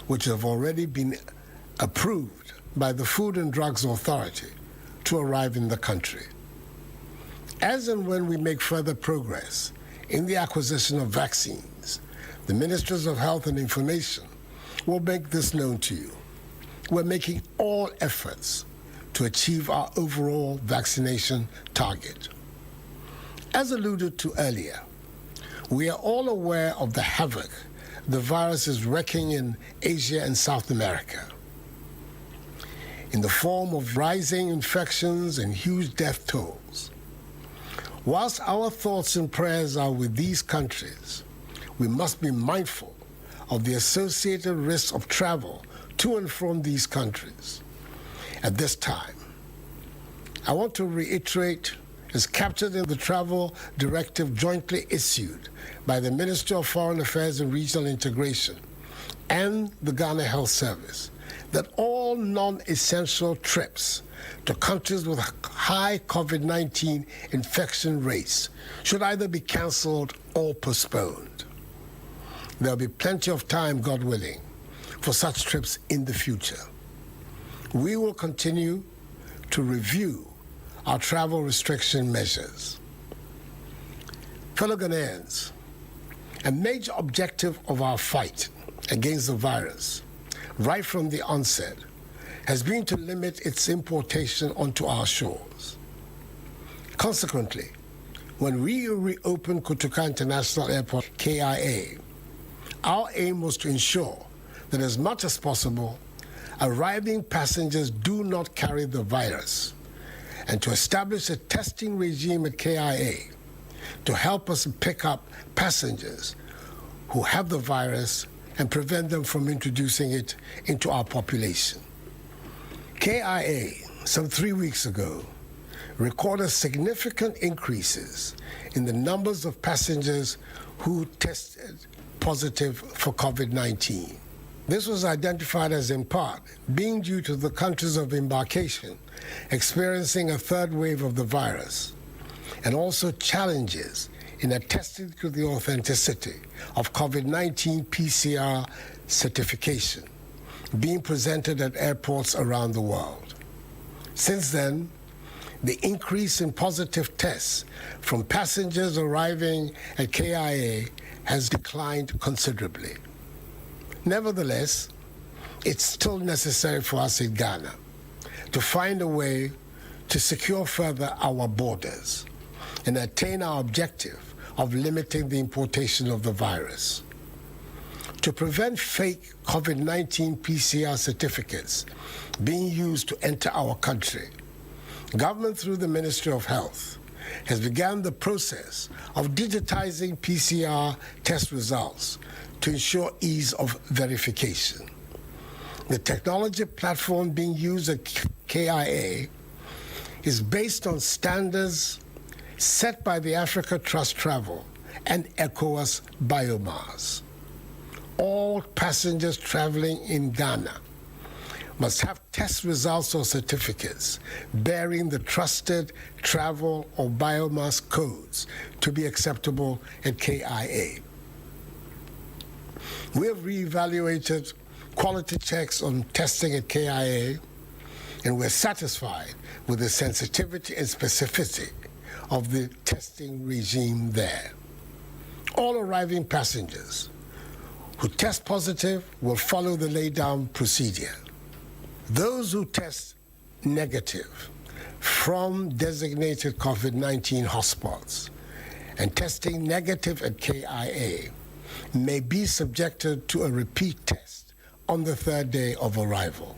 which have already been approved by the Food and Drugs Authority to arrive in the country. As and when we make further progress in the acquisition of vaccines, the Ministries of Health and Information will make this known to you. We're making all efforts to achieve our overall vaccination target. As alluded to earlier, we are all aware of the havoc the virus is wreaking in Asia and South America, in the form of rising infections and huge death tolls. Whilst our thoughts and prayers are with these countries, we must be mindful of the associated risks of travel to and from these countries. At this time, I want to reiterate, as captured in the travel directive jointly issued by the Ministry of Foreign Affairs and Regional Integration and the Ghana Health Service, that all non-essential trips to countries with high COVID-19 infection rates should either be cancelled or postponed. There'll be plenty of time, God willing, for such trips in the future. We will continue to review our travel restriction measures. Fellow Ghanaians, a major objective of our fight against the virus, right from the onset, has been to limit its importation onto our shores. Consequently, when we reopened Kotoka International Airport, KIA, our aim was to ensure that as much as possible, arriving passengers do not carry the virus, and to establish a testing regime at KIA to help us pick up passengers who have the virus and prevent them from introducing it into our population. KIA, some 3 weeks ago, recorded significant increases in the numbers of passengers who tested positive for COVID-19. This was identified as in part being due to the countries of embarkation experiencing a third wave of the virus, and also challenges in attesting to the authenticity of COVID-19 PCR certification being presented at airports around the world. Since then, the increase in positive tests from passengers arriving at KIA has declined considerably. Nevertheless, it's still necessary for us in Ghana to find a way to secure further our borders and attain our objective of limiting the importation of the virus. To prevent fake COVID-19 PCR certificates being used to enter our country, government through the Ministry of Health has begun the process of digitizing PCR test results to ensure ease of verification. The technology platform being used at KIA is based on standards set by the Africa Trust Travel and ECOWAS BioMars. All passengers traveling in Ghana must have test results or certificates bearing the trusted travel or biomass codes to be acceptable at KIA. We have reevaluated quality checks on testing at KIA, and we're satisfied with the sensitivity and specificity of the testing regime there. All arriving passengers who test positive will follow the laid-down procedure. Those who test negative from designated COVID-19 hotspots and testing negative at KIA may be subjected to a repeat test on the third day of arrival.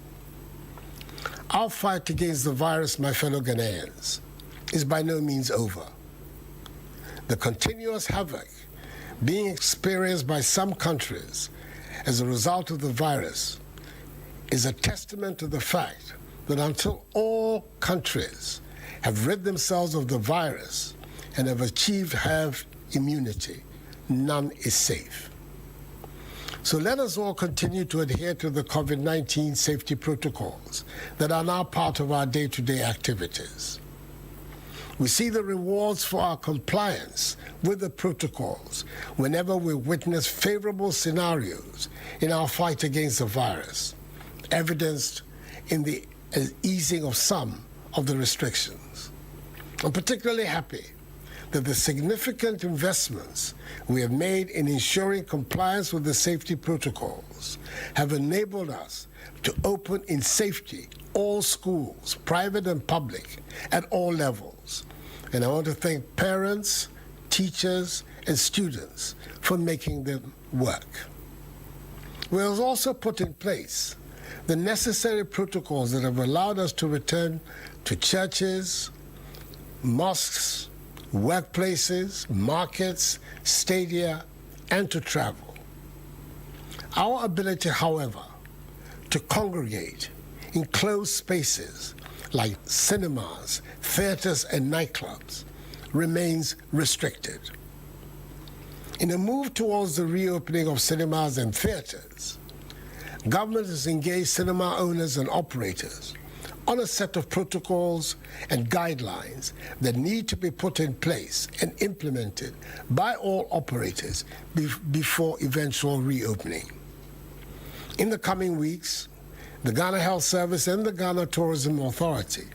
Our fight against the virus, my fellow Ghanaians, is by no means over. The continuous havoc being experienced by some countries as a result of the virus is a testament to the fact that until all countries have rid themselves of the virus and have achieved herd immunity, none is safe. So let us all continue to adhere to the COVID-19 safety protocols that are now part of our day-to-day activities. We see the rewards for our compliance with the protocols whenever we witness favorable scenarios in our fight against the virus, evidenced in the easing of some of the restrictions. I'm particularly happy that the significant investments we have made in ensuring compliance with the safety protocols have enabled us to open in safety all schools, private and public, at all levels. And I want to thank parents, teachers, and students for making them work. We have also put in place the necessary protocols that have allowed us to return to churches, mosques, workplaces, markets, stadia, and to travel. Our ability, however, to congregate in closed spaces like cinemas, theaters, and nightclubs remains restricted. In a move towards the reopening of cinemas and theaters, government has engaged cinema owners and operators on a set of protocols and guidelines that need to be put in place and implemented by all operators before eventual reopening. In the coming weeks, the Ghana Health Service and the Ghana Tourism Authority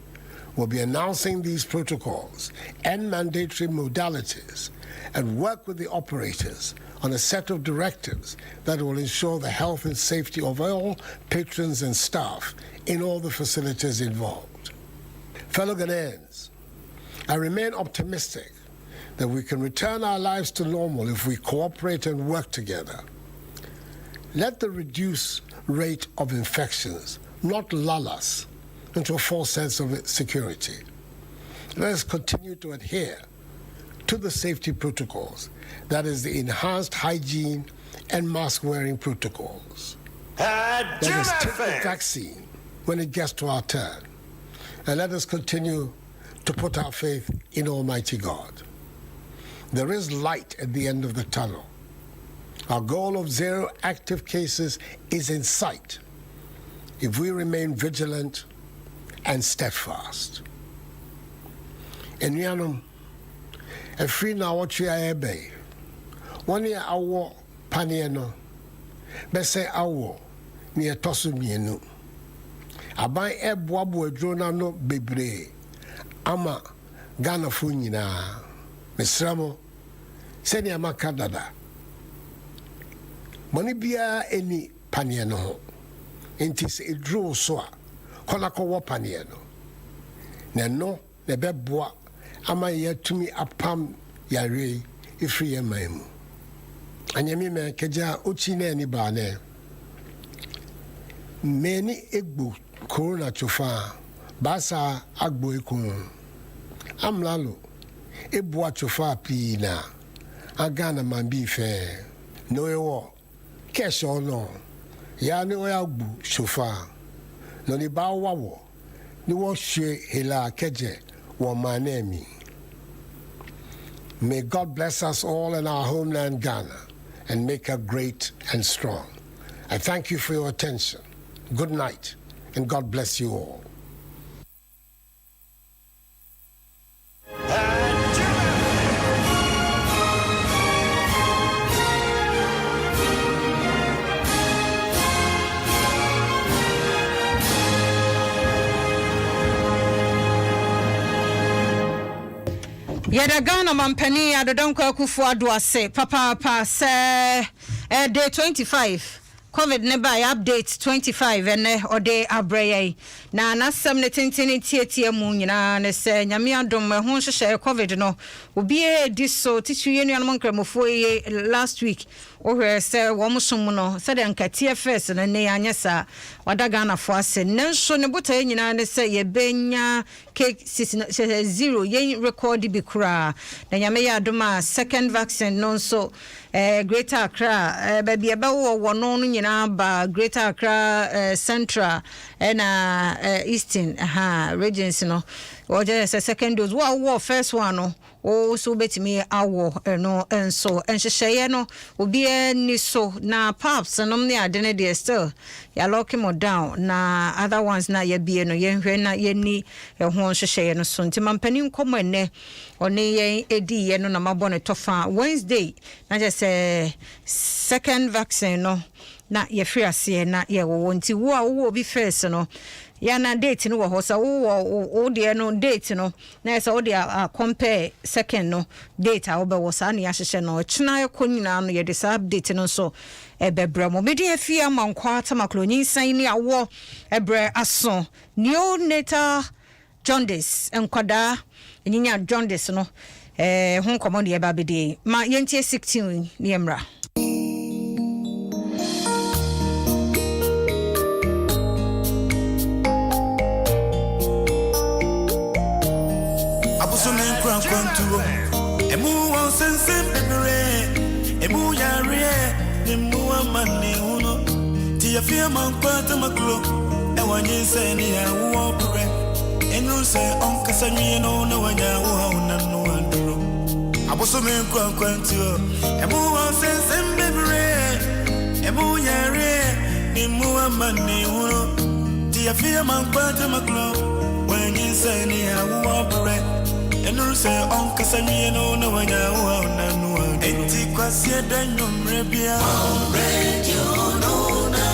will be announcing these protocols and mandatory modalities and work with the operators on a set of directives that will ensure the health and safety of all patrons and staff in all the facilities involved. Fellow Ghanaians, I remain optimistic that we can return our lives to normal if we cooperate and work together. Let the reduced rate of infections not lull us into a false sense of security. Let us continue to adhere to the safety protocols, that is, the enhanced hygiene and mask-wearing protocols. Let us take the vaccine when it gets to our turn, and let us continue to put our faith in Almighty God. There is light at the end of the tunnel. Our goal of 0 active cases is in sight if we remain vigilant and steadfast. Enuanom, every now what you are bay, 1 year awo panieno, bese awo near tosu mienu. Abai ebwabu edrona no bebre, ama Ghana funyina, Mesramo, seni amaka dada. Moni bia eni panieno ho, enti se edro so a, kola ko wo panieno. Ne no, ne beboa, ama yetumi apam yare ifri yemaimu. Anyami me keja uchi ne ni bane. Meni egbo corona chofa basa agbo ekun. Amlalo ebua chofa pi na agana mambi fe. No ewo kesho no ya ni o agbo chofa. No ni ba wawo ni wo hwe hela keje wo manemi. May God bless us all in our homeland Ghana and make her great and strong. I thank you for your attention. Good night, and God bless you all. Yada Ghana mampani Adom Kwakufu ase papa say day 25 COVID never update 25 and ode abreye na nasam ne tenteni tietie mu nyina ne se nyame adom ho hyehyɛ COVID no obi e di so titu yenu anom nkramofo ye last week ohwe se wo msom no se de nkatie first na ne anyesa wada Ghana fo ase nenso ne botae nyina ne se ye benya cake 0 ye record bi kura na nyame ya adom second vaccine no so Greater Accra baby abawo wono no nyina ba Greater Accra Central na Eastern regions no or just a second dose what first one no o so betimi awo no enso enhyehyeye no obi ani so na paps no ne ade ne de still ya lock him down na other ones na ya bie no yenhwe na yeni ho nhyehyeye no so nti mampani nkomo ene one yen edi ye no na mabɔ ne tofa Wednesday na je say second vaccine no na ye free ase na ye wo nti wo a wo obi first no ya na date no wo ho sa wo de no date no na say wo de compare second no date a wo be wo sa na ya hyehye no china ye konyina no ye de sa update no so ebebre mo medi afia mankwa tamaklo Nyinsen Ne Awoɔ ebre aso neonatal jaundice enkwada nyinya jaundice no ho komo de ba bede ma yentie 16 ne emra Kwantuo emu won sense bebere emu yare emu amane uno ti afia man kwata maklo e Nyinsen Ne Awoɔ pre enu se on kasanwie no na wanya wo na no andro aboso men kwantuo emu won sense bebere emu yare emu amane uno ti afia man kwata maklo Nyinsen Ne Awoɔ pre enu se on kasanye no na wanya wo na no enti kwase danyo mrebia radio no na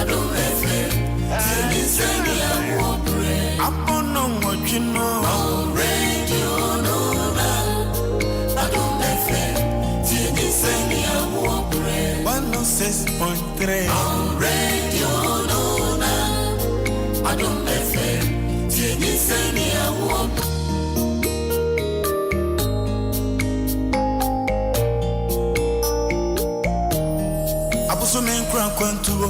Adom Nyinsen Ne Awoɔ pre apono mwachino radio no na Adom Nyinsen Ne Awoɔ pre 106.3 radio no na Adom Nyinsen Ne Awoɔ so men kwantuo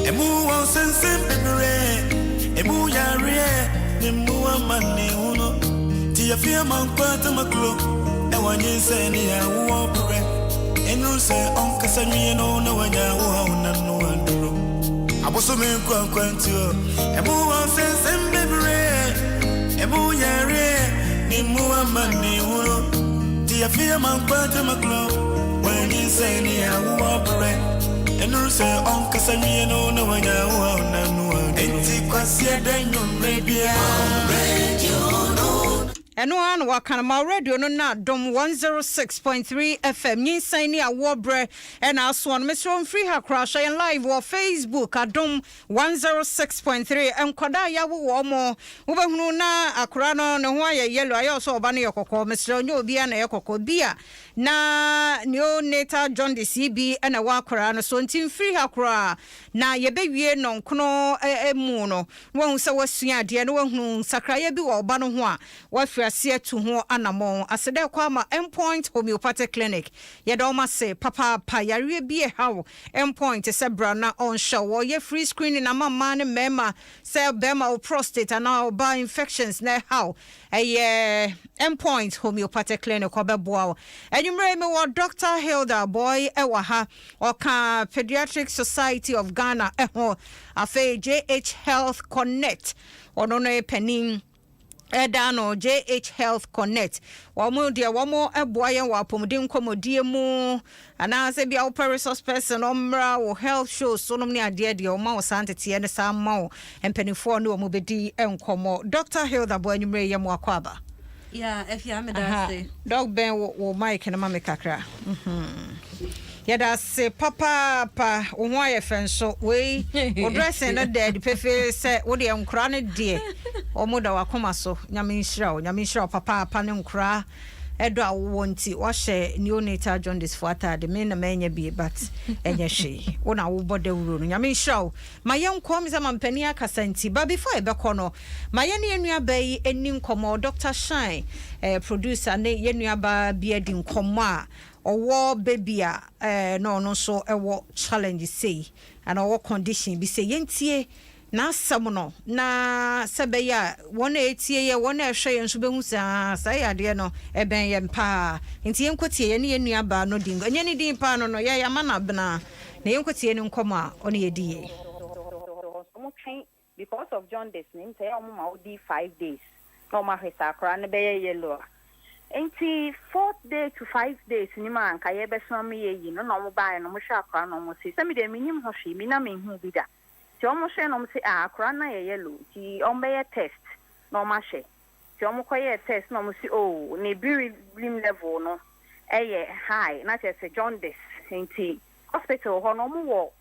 emu won sense bebere emu yare emu amane uno ti afia man kwata maklo e Nyinsen Ne Awoɔ pre enu se on kasanwie no na wanya wo na no andro aboso men kwantuo emu won sense bebere emu yare emu amane uno ti afia man kwata maklo Nyinsen Ne Awoɔ pre enu se on kasanye no na wanya wo na no enti kwase danyo mrebia radio no eno an wakana ma radio no na Adom 106.3 FM Nyinsen Ne Awoɔ bre ena aso on mesro free ha crash and live or Facebook Adom 106.3 enkwada ya wo mo wo behunu na akora no ne ho aye yellow ayo so oba ne yekokko mesro nyo obi na yekokko bia na neonatal jaundice bi ena wa akora no so ntim free ha kora na yebewie no nkono emu no wo hu se wasua de no wo hu sakraye bi wo oba no ho a wa frase to ho anamon asede kwa ma endpoint homeopathic clinic ye do ma se papa yare bi e hawo endpoint se bra na on show wo ye free screening na mama ne mema se bema o prostate na oba infections na how endpoint homeopathic clinic obeboa enyumre me wo Dr. Hilda boy ewa ha oka Pediatric Society of Ghana eho afa JH Health Connect ono no penin edano JH Health Connect wamo dia wamo eboaye wa pomodin komodie mu ana se bia oper resource person omra wo health show so no ne ade de o ma wo santete ne sa ma wo empanifo no mo bedi enkomo Dr. Hilda boy nyumre yem akwaba yeah if you am that say dog ben wo mic na ma me kakra yada se papa wo ho aye fenso we wo dressing na dead pefe se wo de nkura ne de o mo da wakoma so nyame nhyira papa ne nkura edo awo nti wo hye neonatal jaundice for atade me na manya bi but enye hwe wo na wo bode wuro no nyame nhyira ma ye nkom se mampani akasa nti ba before e be kono ma ye ne enua ba yi eni nkomo Dr. Shine producer ne ye nua ba bi edi nkomo a owo baby no so ewo challenge say and owo condition bi say yentie na asam no na sebeya wona etie ye wona ehwe ye nso behu sa ya de no eben ye mpa nti yenkotie ye ne yenua ba no dingo enye ne din pa no ye yama na bena na yenkotie ne nkomo a one ye die because of jaundice nti ya omo ma odi 5 days no ma hwesa akra ne be ye yellow Enti 4th day to 5 days ni man ka ye beso me ye no no mo bae no mo hwa akra no mo se me de minim ho hwe mi na me hu bi da ti o mo hwe no mo se akra na ye yellow ti o be test no ma hwe ti o mo koye test no mo se oh ne bilirubin level no high na se jaundice enti hospital ho no mo wo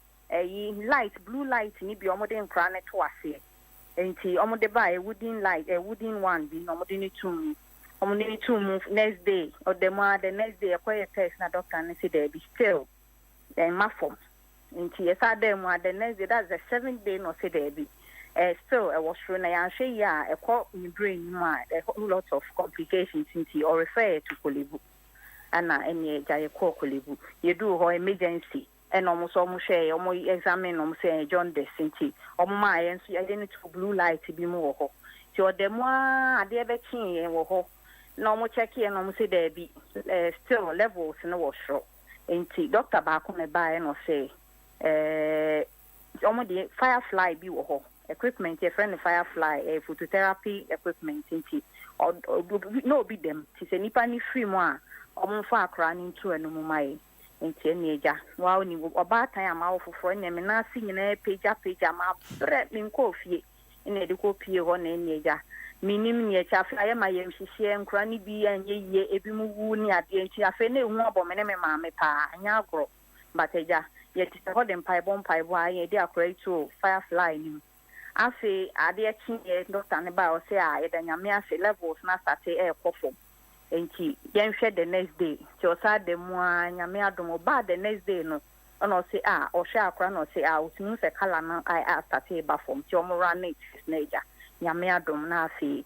light blue light ni bi o mo de nkra ne to ase enti o mo de bae wooden light wooden one bi no mo de ni tum need to move next day or the next day acquire test na doctor and say there be still then my form into yes I them the next day that's the 7th day no say there be still I was sure na say yeah a call in brain a whole lot of complications into or refer to Kolebu and any jay call Kolebu you do ho emergency and almost share almost examine say John Desinti or my and so I didn't to blue light to be more ho so the more I ever king and ho no mo check here no mo say there be still levels no was show enti doctor ba ko me ba no say omo the firefly bi wo ho equipment your friend firefly phototherapy equipment enti no be them ti se nipa ni free mo a omo fa akra ni ntu anu mo mai enti eni eja wa oni oba tan ama wo foforo ne me na si nyina page ma bre mi nko fie ina de ko pie ho na eni eja minim nye chafe aye ma ye hihie nkra ni bi anye ye ebi mu wu ni ade nti afe na ehu abome ne me ma me pa anya agro bateja ye ti se ho de mpai bo aye de akra itu firefly ni afe ade echi ye doctor ne ba o se a ye da nyame afe levels na start kofo enti ye nhwe the next day ti o sa de mu nyame adom ba the next day no ono se o hwe akra no se utunu se kala na start ba form ti o mo run it na eja nyame adom na afi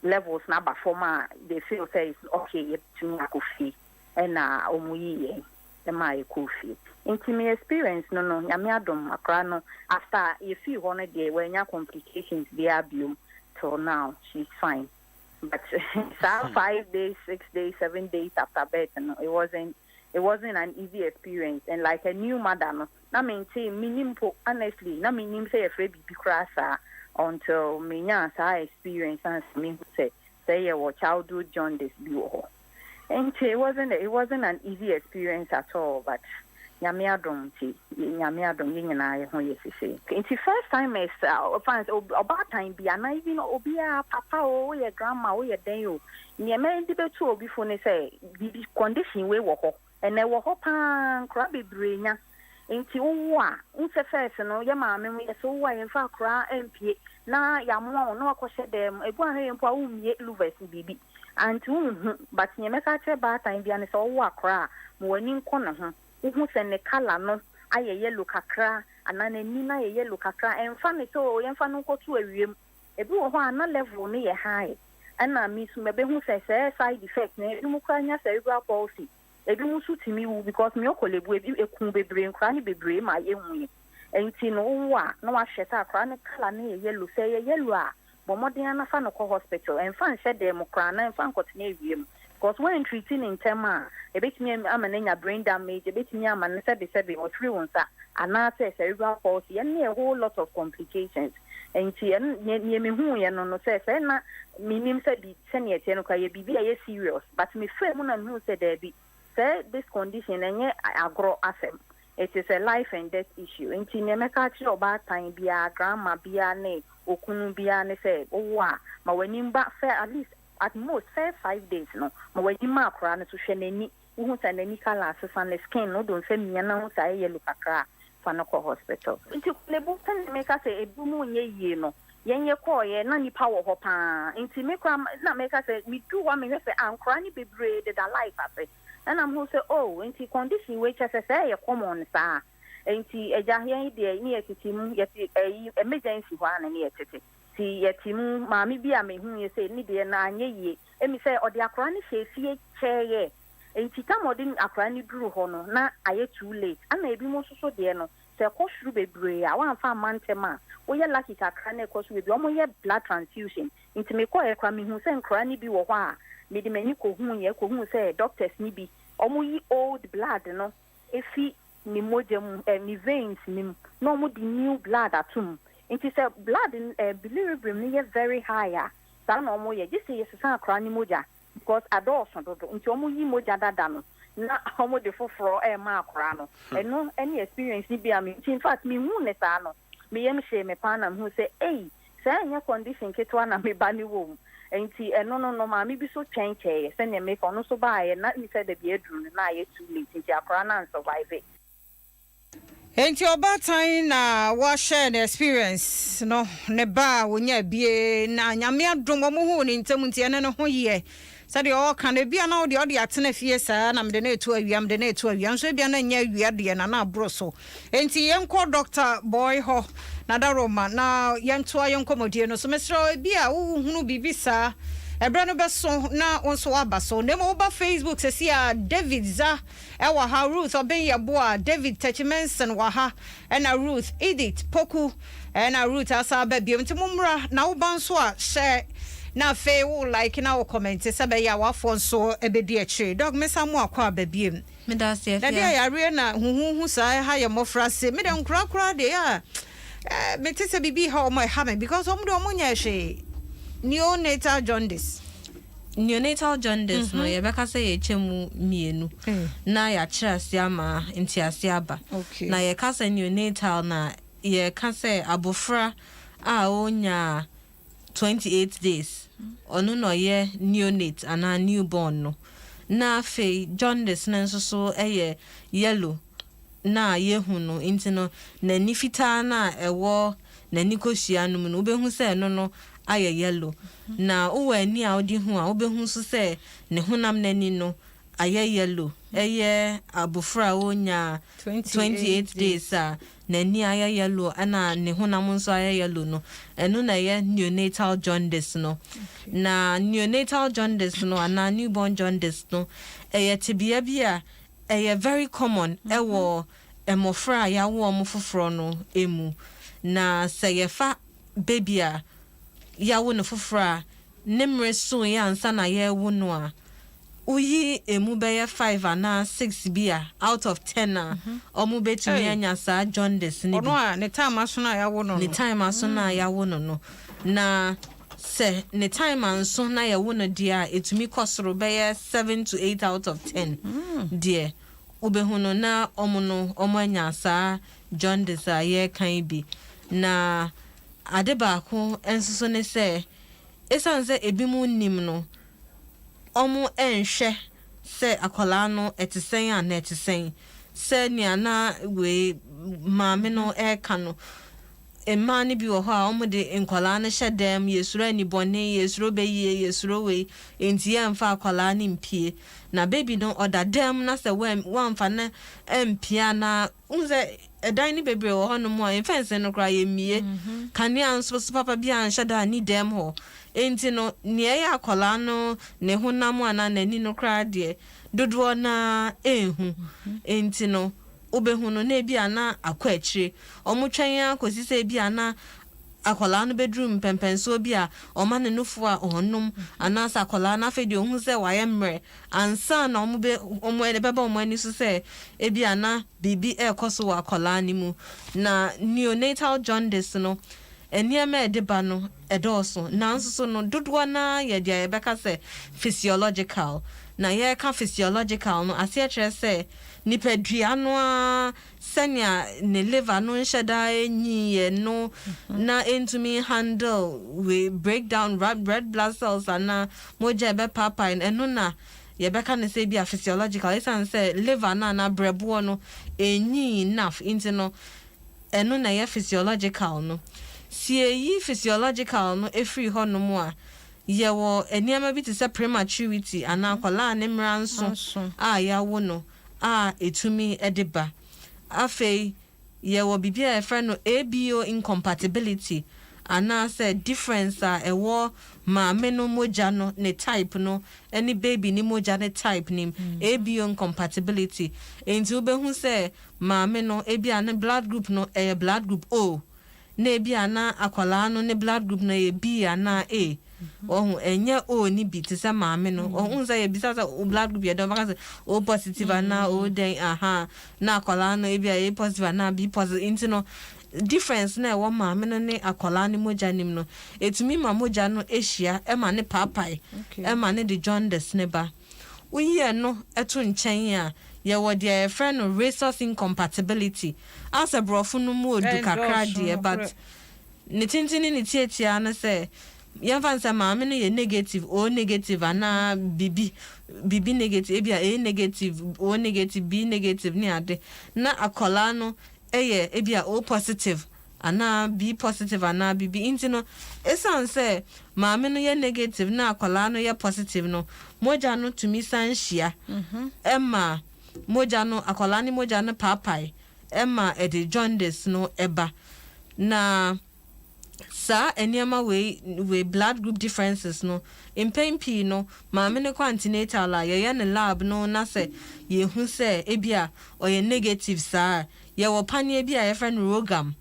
levels na ba forma they feel say it's okay to me akofi na omuyi e mai kofi intimate experience no nyame adom akra no after you feel one day when ya complications they abuse till now she's fine but 5 days 6 days 7 days after birth no it wasn't an easy experience and like a new mother no na maintain minimum honestly na minimum say afraid be crasa until me nya experience and me say your childhood jaundice bi wo and it wasn't an easy experience at all but nyame adom nyina ye ho yesise it's first time is fans about time bi ana even obi a papa o your grandma o your den o nyame ndi betu obi fo ne say the condition we wo ho and e wo ho pa kra bebre nya enti wo a unse first no ye maame mu ye so wo a ye fa kra empie na ya mo no akose dem ebu ahwe mpo a umie luvers bibi anti but nyame ka che ba time bia ne so wo akra mo wani nko ne ho wo se ne kala no aye yellow kakra anana ni na ye yellow kakra enfa ne so ye mfa no kotu awiem ebi wo ho ana level ne ye high ana mi su mebe hu se side effect na ebi mu kwa nya cerebral palsy ebi mu su timi wu because me okolebu ebi ekun bebre nkra ne bebre ma ye hu enti no wa na wa hweta akra ne kala ne ye yellow say ye yellow a bo modern na fa no ko hospital enfa nhwe dem kra na enfa nkotene awiem because when treating in tema ebetimi amanenya brain damage ebetimi amane sebe or three onsa ana say cerebral palsy and a whole lot of complications enti ye me hu ye no say na minim say bi sene ete no ka ye bibi ye serious but me frame na me hu say there be say this condition enye agro asem it is a life and death issue enti ne meka chi oba tan bia grandma bia ne okunu bia ne say owa ma wani mba fair at least at most 5 days no ma wani ma akra ne so hwe nani wo sa nani kala asesa ne skin no don say mia na ho sa yellow kakra fa no ko hospital nti le bu tan meka say ebu mu nye yie no yenye ko ye na nipa wo ho pa nti mekra na meka say mi do wa me say ankra ni bebre de da life ase and I'm who say oh into condition which as I say common sa into a jahian de ni etitim yeti emergency one ni etete ti yetimu maami bia me hu ye say ni de na anye ye emi say odi akra ni fie cheye enti tamodin akra ni duru ho no na aye too late ana ebi mo so de no say ko shuru bebre a wan fa mantema wo ye lucky akra na ko so be o mo ye blood transfusion enti me ko e kwa me hu say nkra ni bi wo ho a me di mani ko hu say doctors ni bi omo yi old blood no efi ni mojam ni veins ni no mo di new blood atum nti say blood bilirubin ni very high sa no mo ye just say yes san akra ni moja because adults do nti omo yi moja dada no na omo de foforo ma akora no eno any experience ni bia me in fact me hu ne sa no me yem hye me pa na hu say say anya condition ketwa na me ba ni wo enti eno no ma me bi so twenche say ne me ko no so ba ye na ni say de bi edru na ye too late nti akora na survive. Enti obatan na wa share the experience no ne ba wonya bie na nyame adom mo hu ni ntem nti ene no ho ye sade o kan e bia na o de atena fie saa na mede na etu awiam de na etu awiam so bia na nya awia de na abro so enti yenko Dr. Boy ho na da Roma na yento ayenko modie no so mesro bia wo hunu bibisa ebra no beso na onso aba so nemo ba Facebook se sia David za ewa ha Ruth obenya boa David Techimenson wa ha ena Ruth Edith Poku ena Ruth asa ba biem nti mumra na wo ban so a share na fe wo like na wo comment se be ya wafo nso ebedi achi dog mesa mu akwa ba biem me da se na dia ya re na huhu sa ha ye mofra se me de nkura de ya me tese bibi ha o mo ha me because o mo do mo nya hwe neonatal jaundice no yebeka say ye chemu mienu na ya chirasi ama ntiase aba na ye ka say neonatal na ye ka say abofra a onya 28 days onu no ye neonate ana newborn no na fe jaundice na nso so yellow na ye hu no intino na nifita na ewo na nikoshia no no obehu say no aye yellow na uwe ni a odi hu a obehu so say ne hunam nani no aye yellow abofra onya 28 days a nani aye yellow ana ne hunam nso aye yellow no eno na ye neonatal jaundice no na neonatal jaundice no ana newborn jaundice no tibia bia very common ewo emofra ya wo omofoforo no emu na seyefa baby a ya wo no fofora nemre so ya ansa na ya wo no a uyi emu be 5 ana 6 bia out of 10 a omu betumi anya sa jaundice ni ono a ne time aso na ya wo no ne time aso na ya wo no na se ne time anso na ya wo no dia etumi kosoro be 7 to 8 out of 10 dia ubehuno na omo anya sa jaundice a ye kan bi na adebako ensuso ne se esanze ebimu nim no omu enhwe se akola no etisen ya na etisen se nia na we maame no eka no emma ni bi wo ho a omu de enkola no hyedem yesuro ani bone yesuro beyi yesuro we enti ya mfa akola ni mpie na baby no order dem na se wamfa na empia na unze edan ni bebre wo hono mo en fence no kra ye mie kania nso papa bia nhyada ni dem ho enti no ne ya akola no ne honam ana nani no kra de dodo na ehu enti no obehu no na bia na akwa akire omutwen akosi se bia na akola no bedroom pempenso bia omane nufo a onum anasa akola na fedi ohun se waye mre ansa na omo beba omo ani so se ebia na bibi ekoso wa akola ni mu na neonatal jaundice no eniema edeba no edoso na nso no dodo na ye dia beka se physiological na ye ka physiological no ase kire se nipadua no a senya ne liver no nhyeda enyi no na entumi handle we break down red blood cells ana moja be papa eno na ye beka ne se bia physiological isan se liver na brebo no enyi enough into no eno na ye physiological no si yi physiological no efri ho no mo a ye wo eniama bi te se prematurity ana kwala ne mranso a ya wo no a etumi edeba afei ye wo bibia e friend no ABO incompatibility ana say difference a ewo maame no moja no ne type no any baby ni moja ne type ni ABO incompatibility enti obehu say maame no ebia ne blood group no blood group O na ebia na akwala no ne blood group na B ana A oh enye o ni bi te say maame no oh say bisa say blood group ye don because o positive na o den na akola no e bia a positive na b positive into no difference na wo maame no ne akola ne moja nim no etumi ma moja no ehia e ma ne papai e ma ne de jaundice ne ba uye no eto nchen a ye wo de friend no resource incompatibility as a brofo no mu odu kakra de but ne tintini ne tietia na say yɛmfa nsa maame no yɛ negative o negative ana bibi negative ebia a negative o negative b negative ne ade na akola no ɛyɛ ebia o positive ana b positive ana bibi inti no esan sɛ maame no yɛ negative na akola no yɛ positive no moja no tumi san hyia ɛma moja no akola ne moja no papai ɛma ɛde jaundice no ɛba na sa eniama we blood group differences no impempi no maame ne antenatal la ye ne lab no na se ye hu se ebia oye negative sa ye wo pane bia ye friend rogam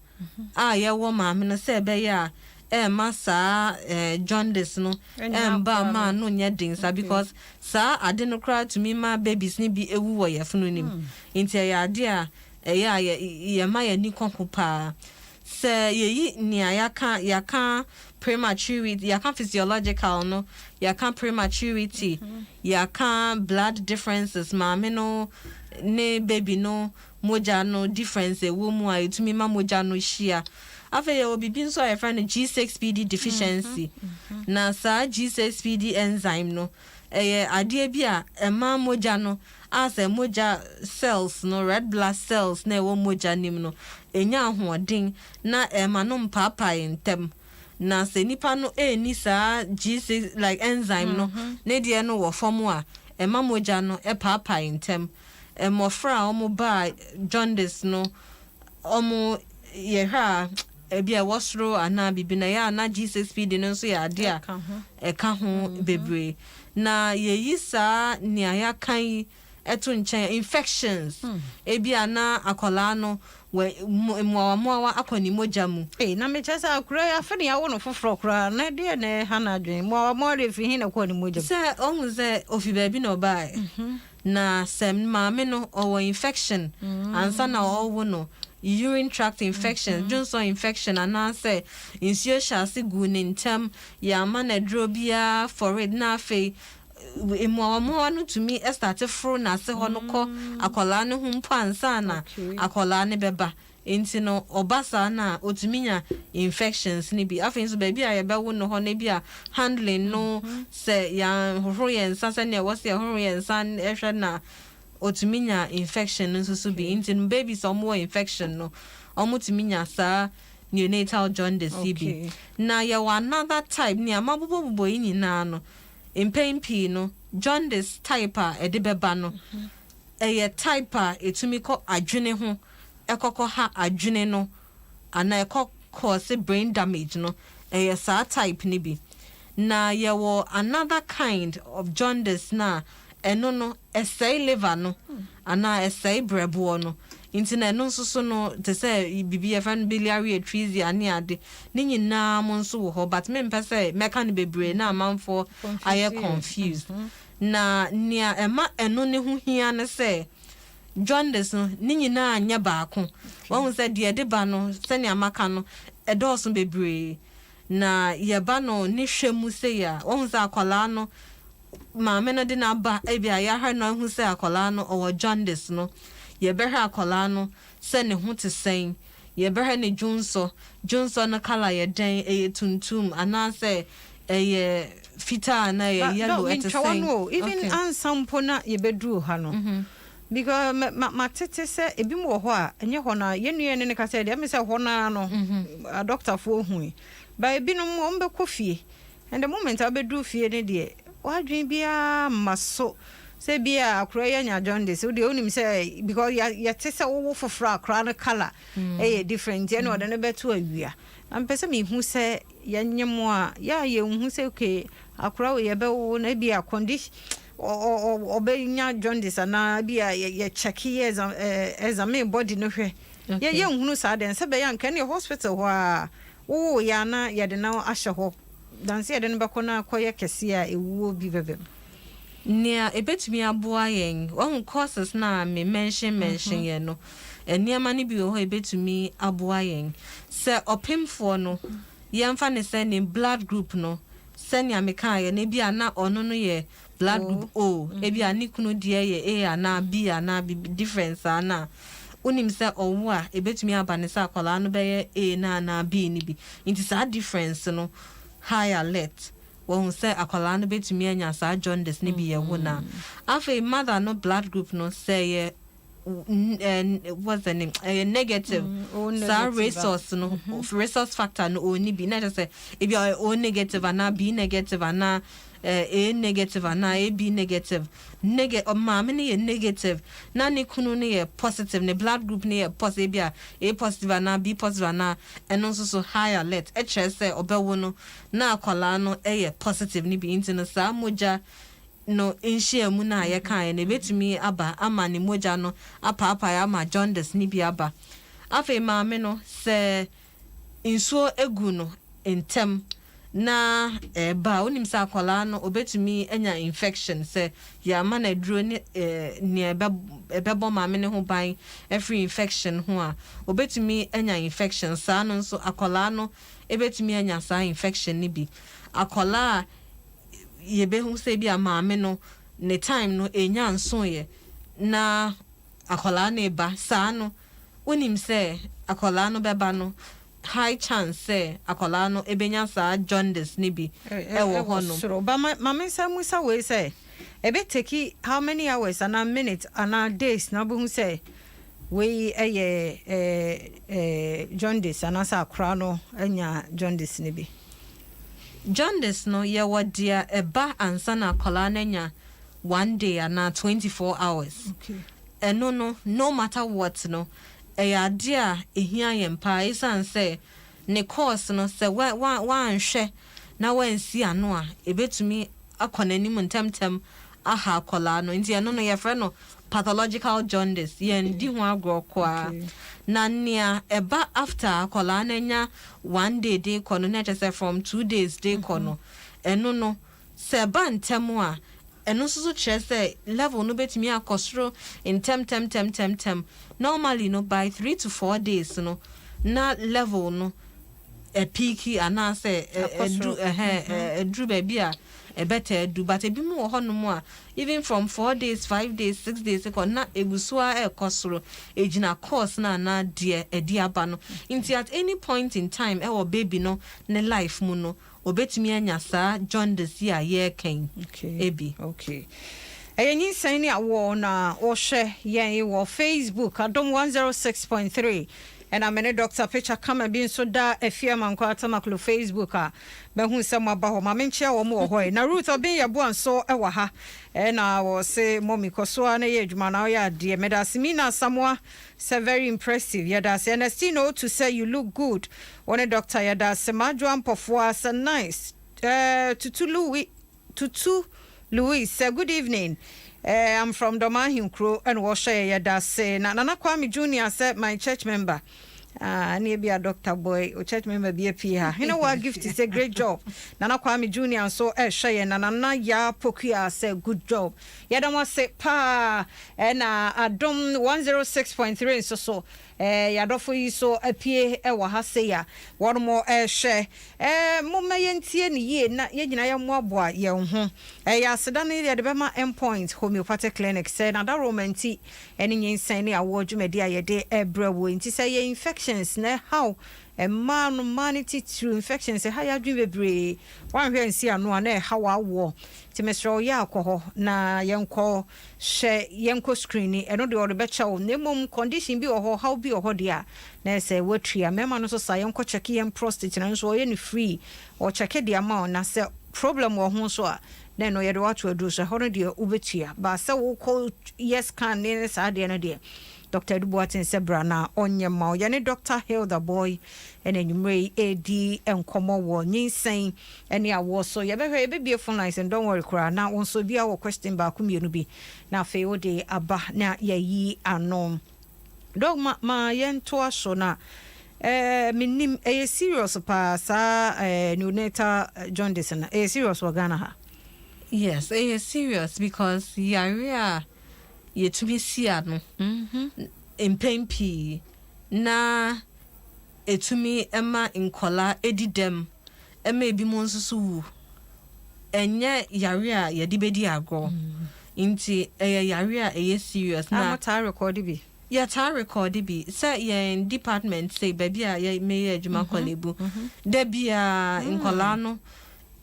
ye wo maame no se be ya ma sa jaundice no ba ma no nya din sa because sa ade no kra to me ma babies ni bi ewu wo ye funu nim nti ya ade a ye ma ye ni konkopa se ye nia yaka prematurity yaka physiological no yaka prematurity yaka blood differences maame no ne baby no moja no difference ewo mu a etumi ma moja no hia afa ye obibi nso a friend G6PD deficiency na sa G6PD enzyme no ade bi a ema moja no as a moja cells no red blood cells na ewo moja nim no enya ahoɔden na ema no mpapa ntem na se nipa no ni saa G6 like enzyme no ne de no wo form a ema moja no papa ntem emofra omo ba jaundice no omo ye ha ebia wasro ana bibina ya na G6PD no so ya ade a eka ho bebre na ye yi saa ni aya kan eto nchen infections ebia na akola no we mwa akoni moja mu na me chesa akura ya fani ya wono foforo kura na de ne hana adwen mwa de fi hin na kwani moja se ohun ze ofi ba bi no ba na sem maame no owo infection ansa na owo no urine tract infection Johnson infection and say insio shasi gu ntem ya mana drobia for it na fe mo no to me start fro na se ho no ko akola ne hu mpo ansa na akola ne beba enti no obasa na otuminya infections ni bi afin so baby a ye be wo no ho na bi a handling no se ya horo yen sansa ne wo se horo yen san ehwe na otuminya infection nso so bi enti no baby so more infection no omutuminya sa neonatal jaundice bi na ya another type ni amabobo yi na no impempi no jaundice type a edebeba no type a etumi ko adwene ho ekoko ha adwene no ana cause brain damage no sa type ni bi na ya another kind of jaundice na eno no esai liver no ana esai brebo no inti na eno nso no te say bibi efan biliary atresia ani ade ni nyina mo nso wo ho but me mpese meka no bebre na amanfo aye confused na nia ema eno ne ho hia ne say jaundice no ni nyina anya baako won say de de ba no se ne amaka no edoso bebre na ye ba no ni hwemu say ya won say akola no maame no de na ba ebia ya ha no hu say akola no owo jaundice no ye be ha akola no se ne ho te sen ye be ha ne junso no kala ye den tuntum ana say fita na ye yellow at the same even ansampo na ye bedru ha no because ma tete say ebi mo ho a enye ho na ye nue ne ka say de me say ho na no a doctor fo hu ba ebi no mo mbe kofie and the moment abedru fie ne de wadwen bia maso se bia akura ya nya jaundice o de onim say because ya tese wo foforo akura na color different ye no de ne beto awia am pese me hu se ya nyemo a ya ye hu se okay akura we ye be wo na bia condition obe nya jaundice na bia ye check ye examine body no hwe ye hunu sa den se be ya nka ne hospital ho a wo ya na ye de na ahye ho danse ede no bɛkɔ na akɔyɛ kɛse a ewuo bi bɛbɛm nea ebetumi aboa yɛn on courses na me mention yɛn no nneɛma no bi wɔ hɔ ebetumi aboa yɛn sɛ ɔpemfoɔ no yɛmfa ne sɛ ne blood group no sɛnea meka yɛ na bi ana ɔno no yɛ blood group O ebi ani kunu deɛ yɛ A ana B ana B difference ana unim sɛ ɔwo a ebetumi aba ne sɛ akwalaa no bɛyɛ A na B ni bi nti saa difference no high alert wɔn sɛ akwalaa no betumi anya saa jaundice ne bi yɛ wo na afei mother no blood group no sɛ yɛ what's the name negative saa resource no resource factor no o ni bi na just say ebi o negative ana B negative ana A negative ana AB negative maame ne yɛ negative na ne kunu ne yɛ positive ne blood group ne yɛ positive A positive ana B positive ana ɛno nso so high alert ɛkyerɛ sɛ ɔbɛwo no na akwalaa no ɛyɛ positive ne bi nti no saa mogya no enhyia mu na yɛ kan na betumi aba ama ne mogya no apa ama jaundice ne bi aba afei maame no sɛ nsuo egu no ntem na ba onim sɛ akwalaa no obetumi anya infection sɛ ya ma na duro ne ne ɛbɛbɔ maame ne ho ban every infection ho a obetumi anya infection saa no nso akwalaa no ebetumi anya saa infection ne bi akwalaa yebehu sɛ bi a maame no ne time no enya nso ye na akwalaa ne ba saa no onim sɛ akwalaa no bɛba no high chance say akwalaa no ebenya saa jaundice ne bi ɛwɔ hɔ no so ba mama say musa we say ebe take how many hours and a minute and a days na bu say we jaundice and asa akra no anya jaundice ne bi jaundice no ye wadia eba ansa na akwalaa na nya 1 day and 24 hours okay eno no matter what no ade a ehia yempa isan say ne course no say wa nhwe na wansi ano a ebetumi akonanim ntemtem aha akwalaa no nti eno no ye frɛ no pathological jaundice ye ndi ho agrokwa na nia eba after akwalaa na nya 1 day kono na say from 2 days day kono eno no se ba ntem a eno so kyerɛ sɛ level no betumi akɔsoro ntem normally no by 3 to 4 days no na level no a peaky ana say edru baby a better do but ebi mu wɔ hɔ no mu a even from 4 days 5 days 6 days na eguso a ekɔsoro ejina course na de edi aba no nti at any point in time ɛwɔ baby no ne life mu no obetumi anya saa jaundice ya ye ken ebi okay Nyinsen Ne Awoɔ na ohwe yen wo Facebook Adom 106.3 and I'm a Dr. Picture come and being so da efia manko atamaklo Facebook a behu se mo aba ho ma menchia wo mo ho na Ruth obin ye bo anso e wa ha na wo se mommy koso na ye adwuma na ya de medasimi Samoa say very impressive yada say Ernestino to say you look good one doctor yada se madwo ampofo as nice Tutu Louis say good evening. I'm from Domahin Crew and Washer yada say Nana Kwame Jr. said my church member. Near be a doctor boy or church member be a PR. You know what gift is a great job. Nana Kwame Jr. so Shay and Nana ya Pokia say good job. Yada was say pa and Adom 106.3 so yadofo yi so apie ewa ha se ya one more share mumma yentie ne ye na ye gina ya moaboa ye ho ya seda ne de bema endpoint homeopathic clinic say na da romanti ene Nyinsen Ne Awoɔ dwumadi aye de ebrewo nti say ye infections na how man humanity through infections ha ya dwun bebre wan hwe nsi ano na ha wawo ti mesro ya akọ na yenko hye yenko screen eno de oro becha o nemom condition bi oho how bi oho dia na say watria mema no so sa yenko check yen prostate na so ye ni free o check dia ma na say problem wo ho so a na no ye de wato adu so hono de ubetia ba say wo call yes can ne sa de no de Dr. Duboatin Sebra na onye ma ye ne Dr. Hilda Boy ene nwumre AD enkomo wo Nyinsen Ne Awoɔ so ye behwe be be phone lines and don't worry kra na won so bia wo question ba ku mienu bi na fe wo de aba na ye yi anom dog ma yen to aso na Minim a serious pa sa neonatal jaundice na a serious Ghana ha. Yes, it is serious because yarea yetumi sia no. Impempi na etumi ema inkola edidem ema ebi mo nsusu wu. Enye yarea yedi bedi agro. Inti yarea serious na. Amata record bi. Yeah, ta record bi. Say in department say baby a ye me adwuma kolebu. De bia inkola no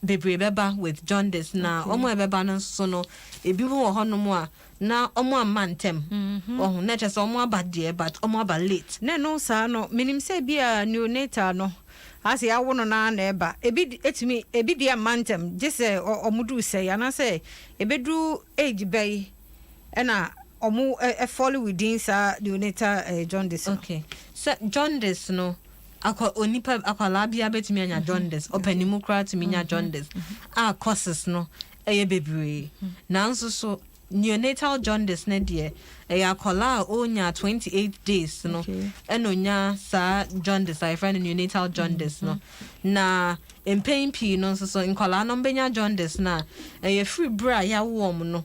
bebre beba with jaundice na omo ebeba no so no ebi wo ho no mo a na omo amantem ohun na chese omo abade but omo aba late Na no sa no minim say bia neonatal no ase awo no na eba ebi etumi ebi dia amantem jese omudu say ana say ebedu age bay na omo follow within sa neonatal jaundice. Okay, so jaundice no onipa akwala bia betumi anya jaundice opanimu kra tumi anya jaundice causes no eye bebre nanso so neonatal jaundice na de akwala onya 28 days no enonya sa jaundice I find neonatal jaundice no na empempi no so nkwala no benya jaundice na free bra ya warm no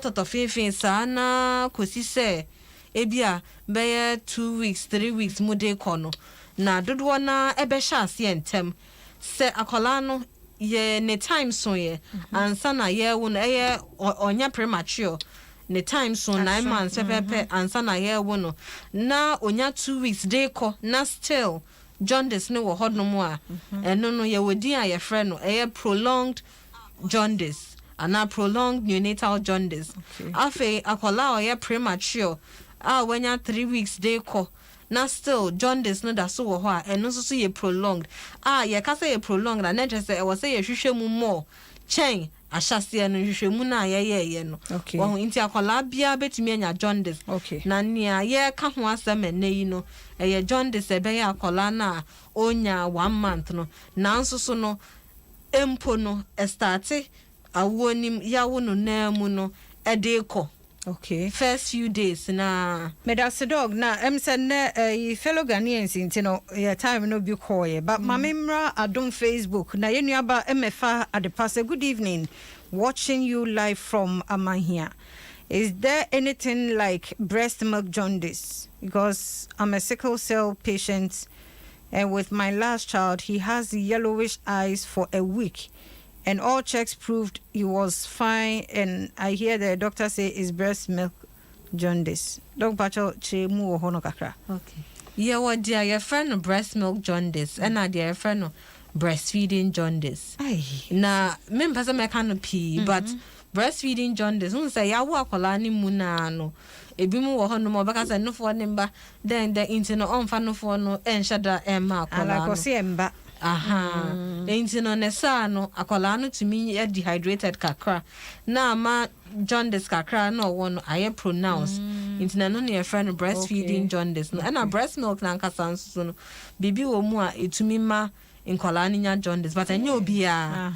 totofefe sa na kosi se ebia beye 2 weeks 3 weeks mude kono na dodo na ebehya ase entem se akola no ye ne time so ye ansa na ye wo na onya premature ne time so 9 months pepe ansa na ye wo no na onya 2 weeks dey ko na still jaundice ne wo hodno mu a eno no ye wodi a ye frɛ no prolonged jaundice ana prolonged neonatal jaundice afi akola o ye premature wenya 3 weeks dey ko na still jaundice no da so wo ho a eno so ye prolonged ye ka say ye prolonged na just say e was say ye hwehwɛ mu more chain ahyase no hwehwɛ mu na ye no wo inti akwala bia betumi anya jaundice na nia ye ka ho asem eneyi no ye jaundice e be ya akwala na onya 1 month no na nso so no empo no starte awonim ya wo no na mu no edeko. Okay. First few days na medase dog na said fellow Ghanaians intino your time no be call but mamimra Adom Facebook na yenuaba emefa adepase good evening watching you live from Amahia. Is there anything like breast milk jaundice? Because I'm a sickle cell patient and with my last child he has yellowish eyes for a week. And all checks proved he was fine. And I hear the doctor say it's breast milk jaundice. Dog pacho che mu hono kakra. Okay. Yeah, what dear your friend breast milk jaundice, and I dear friend breastfeeding jaundice. Aye. Na member some kind pee, but breastfeeding jaundice. Who say ya wa kolani muna no. Ebi mu wo hono mo baka say no for nimba. Then the internet on fa no for no enshada emma kolani. Ala ko si emba. Enti no nesa no akola no tumi dehydrated kakra na ma jaundice kakra no won aye pronounce enti na no ne friend breastfeeding jaundice no na breast milk na nkasa nso no bibi wo mu a etumi ma nkola nya jaundice but enye obi a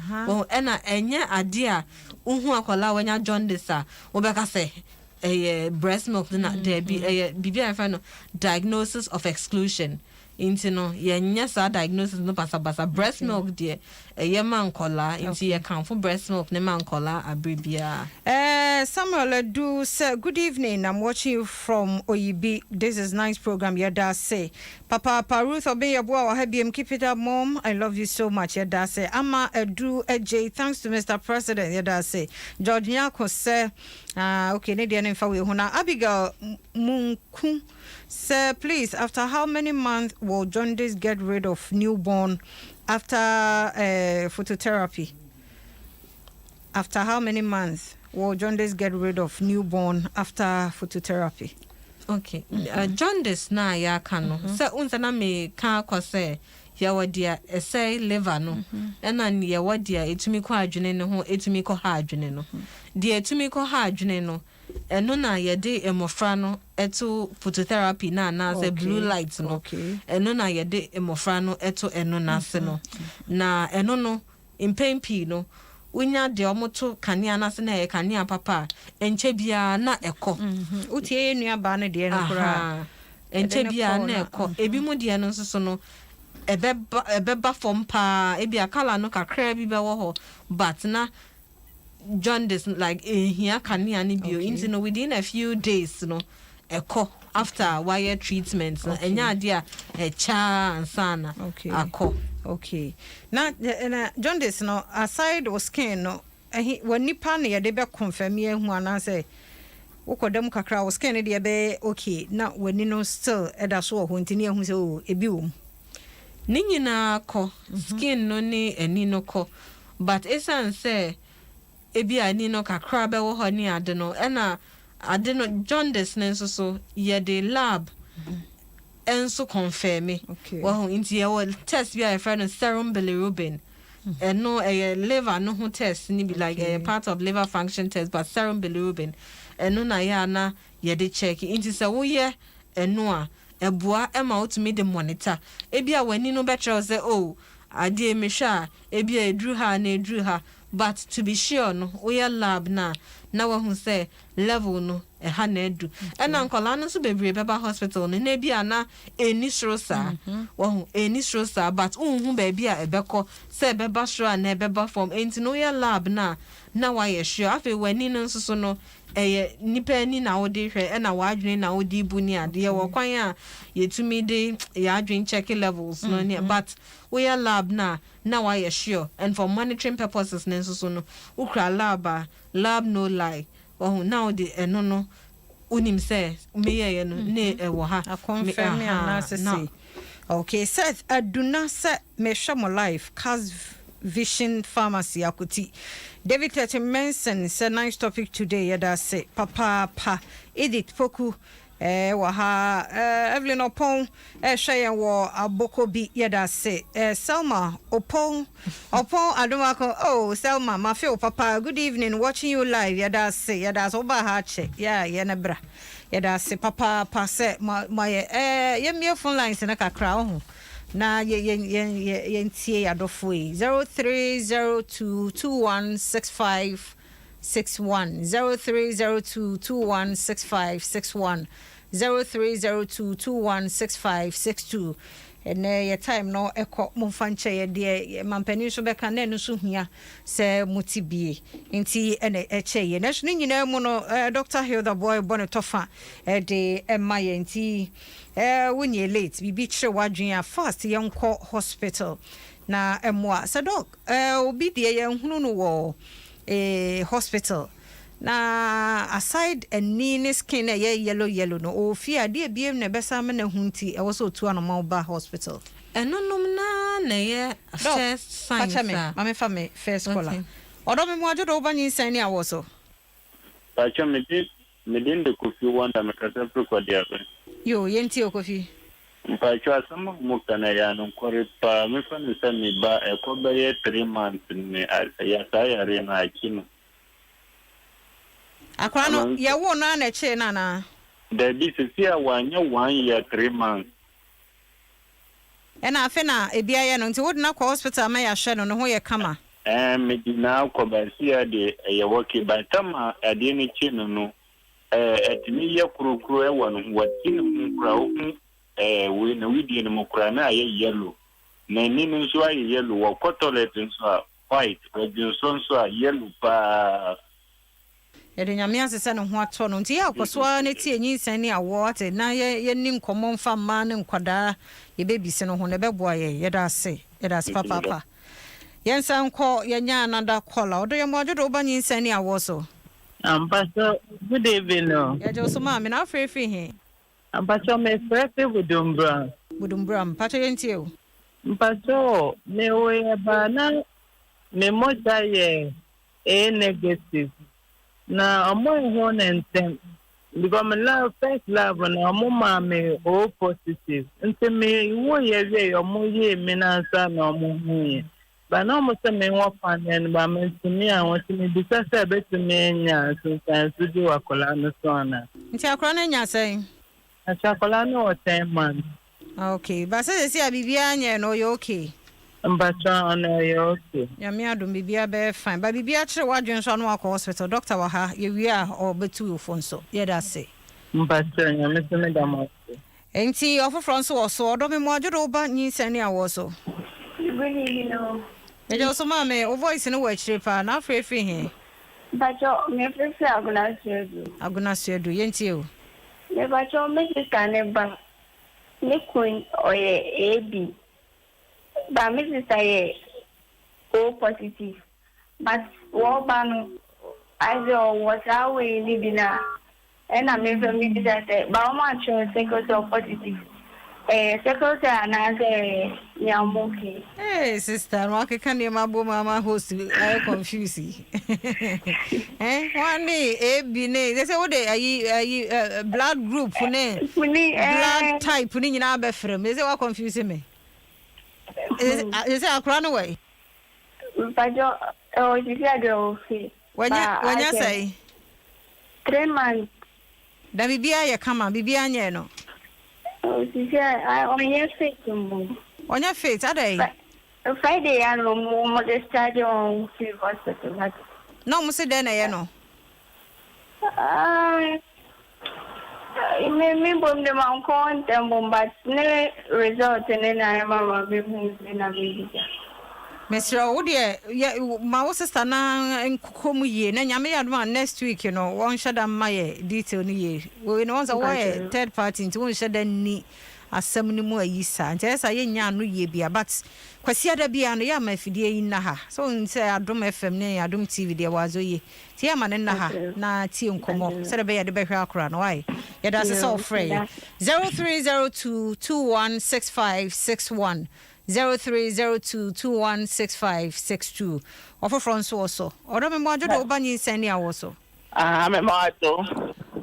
na enye ade a uhu akola wanya jaundice a wo beka say breast milk na there be bibi a friend diagnosis of exclusion. Inti no ye nyasa diagnosis no basa breast milk de ye man kola inti ye kan for breast milk ne man kola abribia. Samuel do say good evening, I'm watching you from Oyibi. This is nice program yada say Papa Ruth obey your boy habim keep it up mom, I love you so much yada say ama edu ej thanks to Mr. President yada say George Nyako say okay ne dia nfa we huna Abigail Munku. Sir, please, after how many months will jaundice get rid of newborn after phototherapy? After how many months will jaundice get rid of newborn after phototherapy? Okay. Jaundice na ya kano. Sir, unsa na me ka kwase ya wadia essay liver no. Ena ni ya wadia etumi ko adwene ne ho etumi ko ha adwene no. De etumi ko ha adwene no. Eno na yede emofra no eto phototherapy na say blue light no. Eno na yede emofra no eto eno na se no. Na eno no impempi no unya de omoto kanea na se na ye kanea papa enche bia na eko. Utie nua ba ne de no kura. enche bia na ekọ ebi mu de no nso no ebeba from pa ebi akala no kakra bi be wo ho but na jaundice like here can ani bio into no within a few days no ekọ after wire treatment enya ade a echa ansana akọ okay na jaundice no aside o skin no when nipa na ye de be confirm ye hu anase wokodam kakra o skin de be okay na wani no still eda so ho ntini ehu se o ebi wo ni nyina akọ skin no ni ani no kọ but esan say ebi ani no kakra be wo ho ni ade no na ade no jaundice nenso so ye de lab enso confirm wo inti ye test bi a friend serum bilirubin no liver no ho test ni be like a part of liver function test but serum bilirubin no na ya na ye de check inti se wo ye eno a eboa ema otumi de monitor ebi a wani no betre say oh ade emehwa ebi a edru ha na edru ha but to be sure no we lab na wa hu say level no ha na edu ena nkola no so bebre beba hospital no na bia na eni srosa wa hu eni srosa but hu ba bia ebekọ say beba sro na beba form enti no we lab na wa ye sure afi wani no so no nipa ni na wode hwe ena wa adwene na wode bu ni ade ye wo kwan a yetumi de ya adwene check levels no ni but we lab na wa ye sure and for monitoring purposes nenso no ukra lab no lie oh now the no unim say meye no ne wo ha confirm me analysis okay says aduna say me show my life cause vision pharmacy akuti David Nyinsen say nice topic today yada say papa Edith Poku wa ha Evelyn Opon hwe wo aboko bi yada say Selma Opon Adom oh Selma ma feel papa good evening watching you live yada say yada so ba ha che ye na bra yada say papa say my ye me phone lines na kakra ho na ye ntie adofo 0302216561 0302216561 0302216562 ye time no ekọ momfanche ye de mampani so beka na no so hua se mutibie nti ene eche ye na so nyina mu no Dr. Hilda Boy Bonetofa de emaye nti wunye late bibi kire wadwen fast ye nko hospital na emwa se doc obi de ye hunu no wo hospital na aside any skin ye yellow no o fear de biem na besa me na hunti e was otu anoma ba hospital enonum na ye first sign sa mame fa me first caller odo me mo ajodo ba Nyinsen Ne Awoɔ so pacha me din de Kofi wanda me kasa pro dia yo yenti o Kofi pacha asama mo kana ya no kore pa me fa ne sa me ba e ko ba ye 3 months ne ya sa ya re na akino akwa no ye wo no na che na da bi se sia wanya 1 year 3 months ena afi na ebia ye no nti wo na kwa hospital ma ya hwe no ho ye kama me dina ko ba sia de ye woke ba tama ade ni chi no etimi ye kurukuru e wono wati no kura wo we na we die no kura na ye yellow na ni no so aye yellow wo kotolet nso white we di so a yellow pa yede nyame asese no ho ato no nti ya akoso na tie Nyinsen Ne Awoɔ ate na ye ni nkomo mfa ma ne nkwadaa ye bebise no ho ne beboa ye yeda ase papa yensan ko yenya another caller odo ye mo ajodo ba Nyinsen Ne Awoɔ so Pastor, good evening. Ya jo so ma me na free he Pastor, me frefe budumbra pato yenti o Pastor, me we ba na me mo ye negative na omo ho na ntem because me love first love na omo ma me o positive ntem me wo ye we omo ye me na nsa na omo hu ye ba na omo se me wo fan en ba me ntimi a wo timi bisa se betimi enya so san so di wakola no so na nti akora na nya sai achakola no 10 months okay ba se si abibia anya no yo okay Mbacha no yo okay ya me adom bibia be fine ba bibia kire wadwen so no akọ hospital doctor wa ha ye wi a o betu phone so ye da say Mbacha nya me se me da mo Enti ofofro nso wo so odo me mo adwo do ba Nyinsen Ne Awoɔ so. Me jo so ma me o voice no wa chire pa na afrefi he. Bacho me frefi aguna suedu yenti o. Me bacho me sister ne ba. Ne queen oye AB. Ba me sister ye O positive. But wo ba no azo was away libina. And I mean, me that Bauman secretary positive. Secretary and Yamuki. Hey, sister, what can you mama host? I confuse you. One day, they say, what day blood group, blood type, putting in our bedroom. They say, what confusing me? Is it a crown away? But you say, when you say 3 months. Da bibia ye kama bibia nye no. Oh, I only fit to Onya faith adai. Friday I no mo the study on hospital. No mo se den na ye no. Me bom de man kon tembo but ne result ne na mama be hu na be. Mr. Odie, my sister na nkomu ye na nyame yadoma next week you know won shada maye detail ni ye. We no want a third party nti won shada ni asem ni mu ayisa. Nti esa ye nya no ye bia but kwasi ada bia no ya mafidie yi na ha. So nse Adom FM ne Adom TV de wazo ye. Ti ya ma ne na ha na ti nkomo. Se de be ye de behwa akora no why. Ye da se so free. 0302216561 0302216562 offer from so odo me mojo do ba Nyinsen Ne Awoɔ so me mojo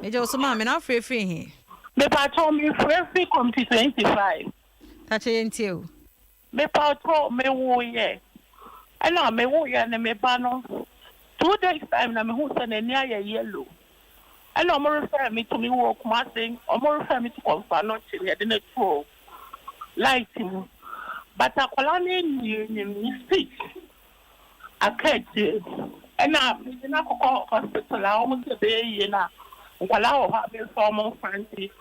me jo so ma me na free he me pa to me free come to 25 ta che enti o me pa to me wo ye ana me wo ye na me ba no 2 days time na me hu se na ni aye yellow ana mo refer me to me wo kuma thing o mo refer me to confirm no chiri de na true light him. But I call in speak. I can't, and I'm in a hospital. I almost a day in a while I have been formal fancy.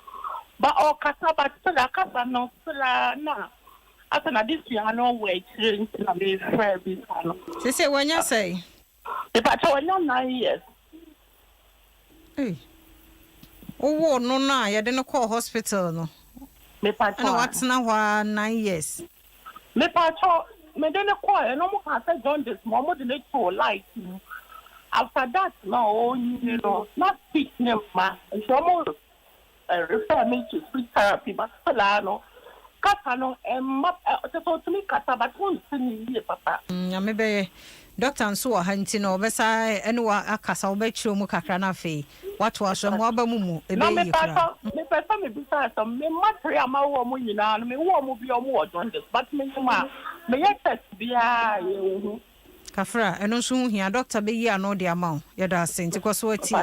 But all Casaba still a Casa no Silla. After this, you are no way to be fair. She said, when you say, if I told you 9 years. Hey, oh, no, no, you didn't call hospital. No, what's now 9 years. Me pacho me dey call no mo can say John this mom dey to light after that no you know not speak name ma so mo refer me to speech therapy but no kata no to me kata but won see me papa me be doctor nso wa hanti no obesa ene wa akasa obechiro mu kakra na fe wato aso mo aba mu ebe yi kra me pesa me bisa so me material ma wo mu nyina no me wo mu bi o mu odon this but me ma me yet test bia ye kafra eno nso hu hia doctor be yi ano de ama ye da senti kwaso ati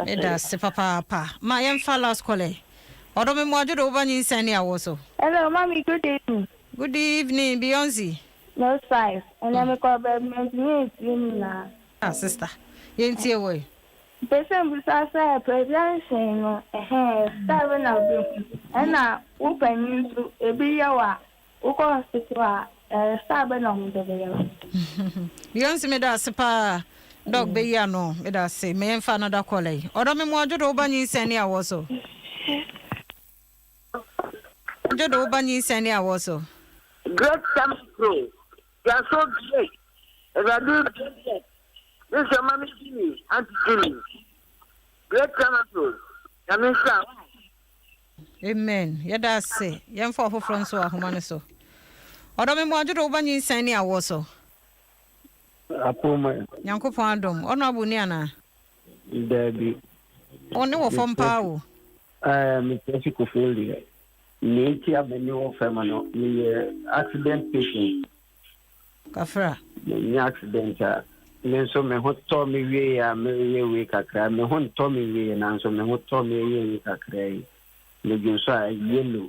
e da se papa ma yem fa last call odo me mo ajudo ba Nyinsen Ne Awoɔ so. Hello mommy, good evening. Good evening Beyonce. No 5 and I'm call me na sister yenti ewe person bisa say presentation no seven na be na wo panyin so ebi yawa wo ko hospital seven na mo de yawa Beyonce me da sepa dog be ya no me da say me mfa another call yi odo me mo ajudo ba Nyinsen Ne Awoɔ so ajudo ba Nyinsen Ne Awoɔ so great sample. They are so great. And I do this is your mommy Jimmy, Auntie Jimmy. Great sample. I mean, amen. Yada say, yam for so a woman so. Odo me mo ajudo ba Nyinsen Ne Awoɔ so. Apoma. Yankopon Adom, ono abuni ana. Dabi. Oni wo fom pa wo. Me tesi ko feli. Ni ti abeni wo fema no. Ni accident patient. Kafra. Ni accident me so me ho to me wie ya me ye we kakra me ho to me wie na so me ho to me ye we kakra yi. Me gin so yellow.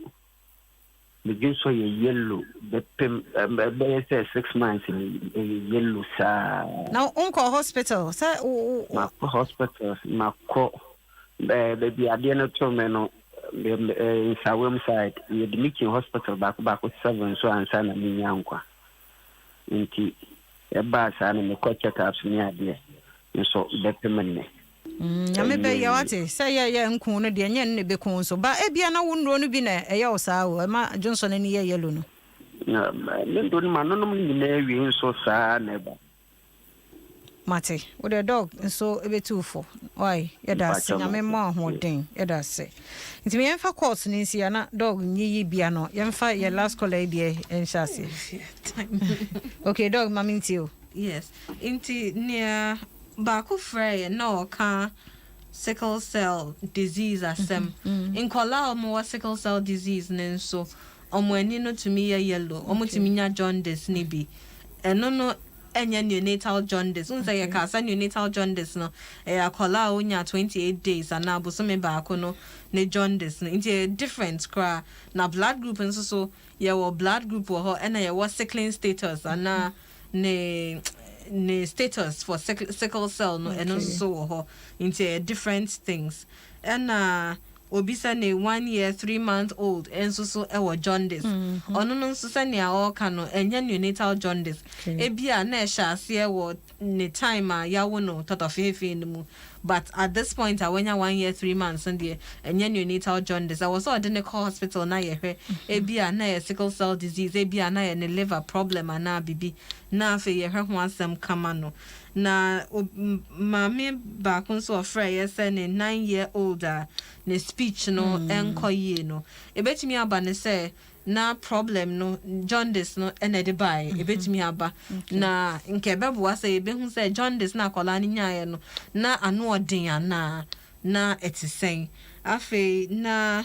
Me gin so yellow. The pem be say 6 months in yellow sa. Now unko hospital. Say hospital ma ko be bi ade no to me no in Sawam side, with the Mickey Hospital back 7 so and son and Minyanqua. Inti a bass and the coach checkups near there. And so better money. Maybe you are say, yeah, and Kuna, the Yen Becon so, but Ebiana wouldn't run be a yaw sour, Emma Johnson and ye yellow. No, man, no, so sad never. Mate, with a dog, and so a bit too for. Why, it does say, I mean, more holding, it does say. It's me and for course, Nisiana, dog, ye biano, young fight your last colleague and chassis. Okay, dog, mammy, too. Yes, into near Baku Frey, no, can sickle cell disease as them. In Kola, more sickle cell disease, and so, when you know to me a yellow, almost to me, jaundice, nibi, and no. Enya neonatal jaundice. Unsa ye ka sa neonatal jaundice no. Akola onya 28 days ana bosome baako no ne jaundice no. Inti different kra na blood group nso so ye wo blood group wo ho ena ye wo sickling status ana ne status for sickle cell no eno so wo ho. Inti different things. Ena obisa ne 1 year 3 month old enso so ewo jaundice ono no nso se ne a oka no enya neonatal jaundice ebia na ehya ase ewo ne time a yawo no totofefe no mu but at this point I wenya 1 year 3 months and the enya neonatal jaundice I was at the hospital na ye hwe ebia na ye sickle cell disease ebia na ye ne liver problem ana bibi na afa ye hwe ho asem kama no na mame ba kun so ofre ye se ne 9-year-old ne speech no enkoye no ebetimi aba ne se na problem no jaundice no ene de bai ebetimi aba na nke bebo se ebehu se jaundice na akola ni nyaye no na anu odin ana na etisen afi na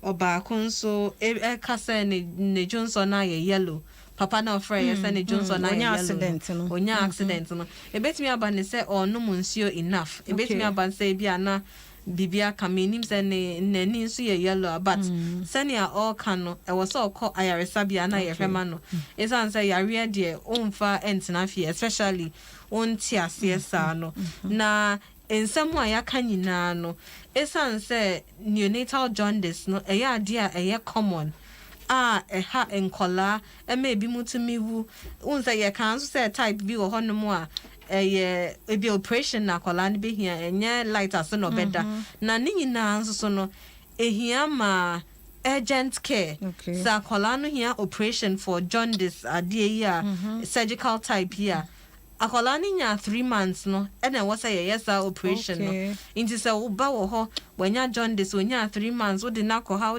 oba kun so ka se ne Johnson na ye yellow papa na ofre ye se ne Johnson na ye yellow onya accident no ebetimi aba ne se onu munsio enough ebetimi aba se bia na bibia kamenim se ne nani nso ye yellow but senia all kano e was all call ayaresa bia na ye hwema no esan say yare de onfa entina fie especially on tiase sa no na ensem a yaka nyina no esan say neonatal jaundice no e ya dia e ye common eha enkola e ma ebi mutumi wu unsa ye kan so say type bi wo hono a ebi operation na kola ni be hia enye light aso no beda na ni nyina nso so no ehia ma urgent care sa kola no hia operation for jaundice ade ya surgical type here akola ni nya 3 months no ena wo say yes operation no inti say wo ba wo ho wanya jaundice onya 3 months wo de na ko ha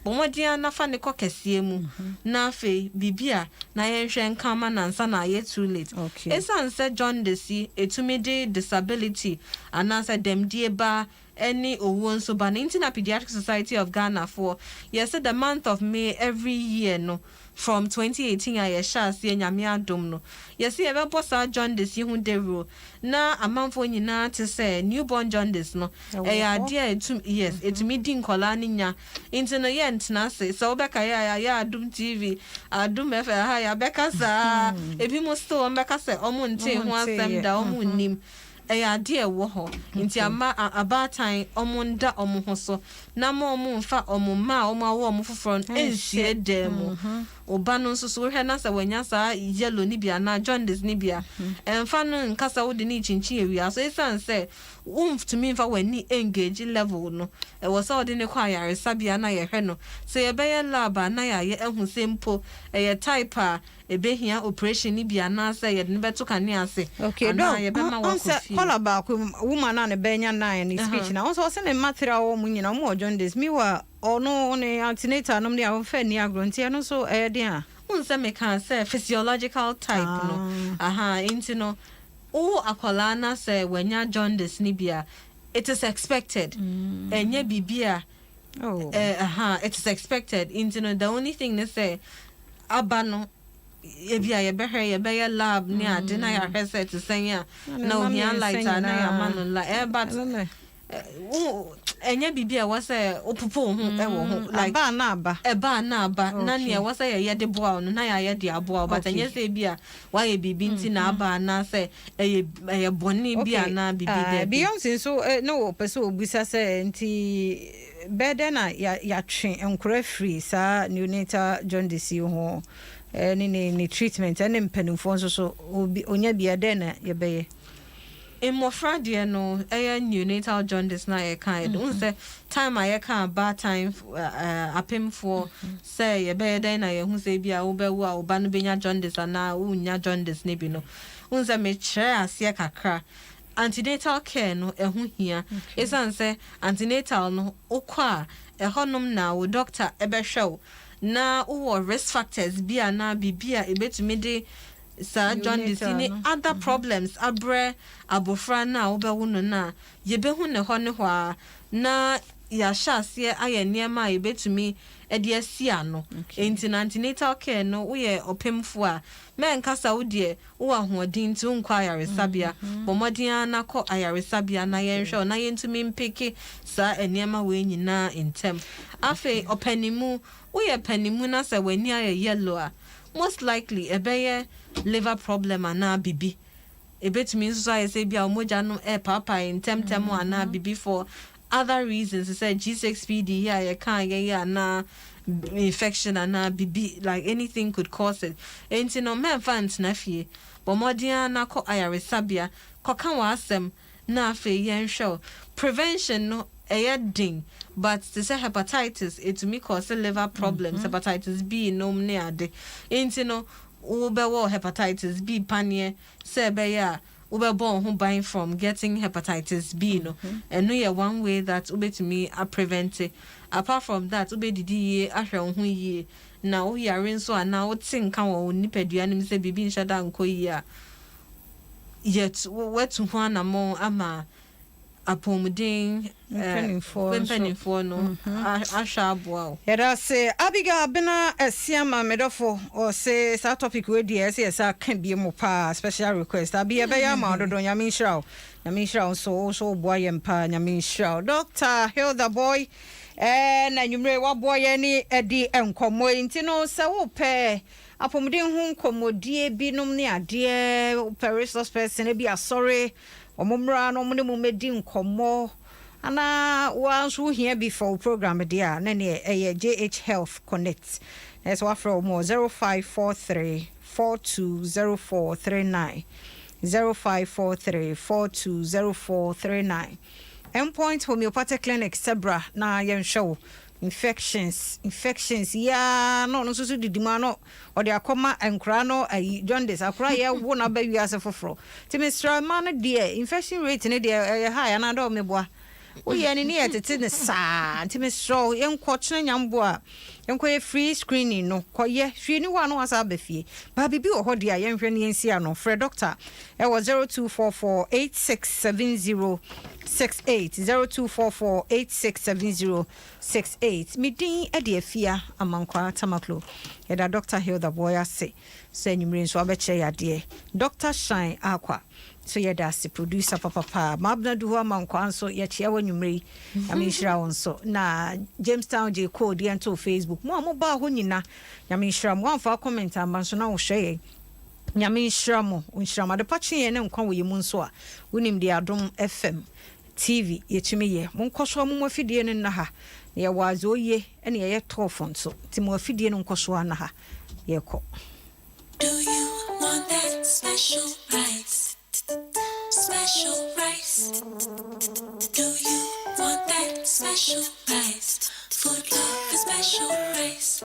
bo modia na fa ne ko kese mu na fe bibia na ye hwe nkama na nsa na ye too late esan say jaundice etumi de disability anasa dem die ba any owo nso ba na International Pediatric Society of Ghana for yes the month of May every year no from 2018 I shall see nyame adom no yes e be bossa jaundice hu dero na amanfo nyina te say newborn jaundice no ya dia etum yes etumi di nkola ni nya into no ye ntena se so obeka ya adom TV adom efe ha ya beka sa ebi mo still beka se omo nte ho asem da omo nim eya de wo ho nti ama abatan omonda omohoso na ma omfa omma omawo omfoforo ensie dem oba no nso so hwe na sa wanya sa yellow ni bia na jaundice ni bia emfa no nkasa wo de ni chinchin ewia so esan se to me fa wani engage level no e wo sa ode ne kwa yare sabia na ye hwe no so ye be ye lab na ya ye ehu sempo e type a ebehia operation ni bia na say ye ne beto kane ase na ye be ma wa kofi call about woman na ne benya na ni speech na so se ne material wo munyina mo jaundice mi wa ono ne antenatal no ne afa ni agrontia no so e de a unse me kan say physiological type no into no akola na say wenya jaundice ni bia it is expected enye bibia it is expected into no the only thing they say abano ebia ye be lab ni ade na ya reset senya na ohia light na ya manu la but enye bibia was opopo ho e wo ho like aba na aba na ne was ye de boa no na ya de aboa but enye say bia wa ye bibi nti na aba na say eye boni bia na bibi de Beyonce so no person obusa say nti better na ya twe enkora free sa neonatal jaundice ho ni treatment and mpanimfo nso so onya bia de na ye beye mmɔfra deɛ no ɛyɛ neonatal jaundice na yɛka yɛ don't say time a yɛka bad time apemfoɔ sɛ yɛbɛyɛ dɛn na yɛhu sɛ bi a wobɛwu a woba no bɛnya jaundice anaa wonya jaundice ne bi no wohu sɛ mekyerɛ aseɛ kakra antenatal care no ɛho hia ɛsiane sɛ antenatal no wokɔ a ɛhɔnom na wo doctor ɛbɛhwɛ wo na wowɔ risk factors bi a na biribi a ɛbɛtumi de sa jaundice ni other problems abre abofra na obewu no na yebehu ne ho ne ho a na ya hyase aye niema a yebetumi ede asia no antenatal care no wo ye opemfo a men kasa wo de wo ahoɔden nti nkɔ ayaresabea bomɔden na kɔ ayaresabea na yɛnhwɛ na yɛntumi mpeke sa niema we nyina ntem afi opanimu wo ye panimu na sɛ wani aye yellow a most likely ebeye liver problem ana bibi ebetumi nso aye say bia omoja no papa ntem ana bibi for other reasons say G6PD here you can get na infection ana bibi like anything could cause it enti no men fans na fie but modia na ko ayaresabia ko kan wa asem na afi yen show prevention no ding but to say hepatitis it me cause liver problems hepatitis B no ne ade enti no ubewo hepatitis B panie say be ya ubebo ho ban from getting hepatitis B no and no yeah one way that ubetumi a prevent it. Apart from that ubedidi ye ahwe ho ye na wo yare nso ana wo tinka wo nipadua nim say bibi nhyada nko yi a yet wetu ho anamo ama apomudin penifo no ahwa aboa yada se abiga bena asiama medofo o se sa topic we dey say sa kan bi mo pa special request abi e be ya ma dodo nyame nhyira so boa yempa nyame nhyira Dr. Hilda Boy na nyumre wa boy ni edi enkomo nti no se wo pe apomudin hu nkomodie binom ne ade resource person e bi asori omumra no mu medi nkomo ana wanso here before program dia na ne JH Health Connect that's what from 0543 420439 0543-420439 Endpoint Homeopathic Clinic Sebra na yen show infections ya no so didima no or the akoma enkra no jaundice akra ye wo na ba wiase foforo timistra man de infection rate ne de high na do meboa wo ye ne ne tete ne sa timistra yen kwotene nyambo a enkoye free screening no koye hwe ni wa no asa bafie ba bibi wo ho de a yen hwe ne yen sia no frɛ doctor e was 0244867068 0244867068 midin e de afia amankwa tamaklo e da Dr. Hilda Boy ase so enyimre nso abeche yade Dr. Shine Akwa so yeda se producer papa mabna du amankwa nso ye chia wanyumre aminhira won so na Jamestown J Code ento Facebook mo ba ho nyina aminhira mo amfa comment ambanso na wo hweye nyame nhyiramo nhyiramo de pache ye ne nkwa wo yemu nso a wonim de Adom FM TV yetumi ye monkoso mo afidie ne na ha ye wazo ye ene ye tofo nso ti mo afidie no nkoso na ha ye ko. Do you want that special rice? Special rice. Do you want that special rice? Food love is special rice.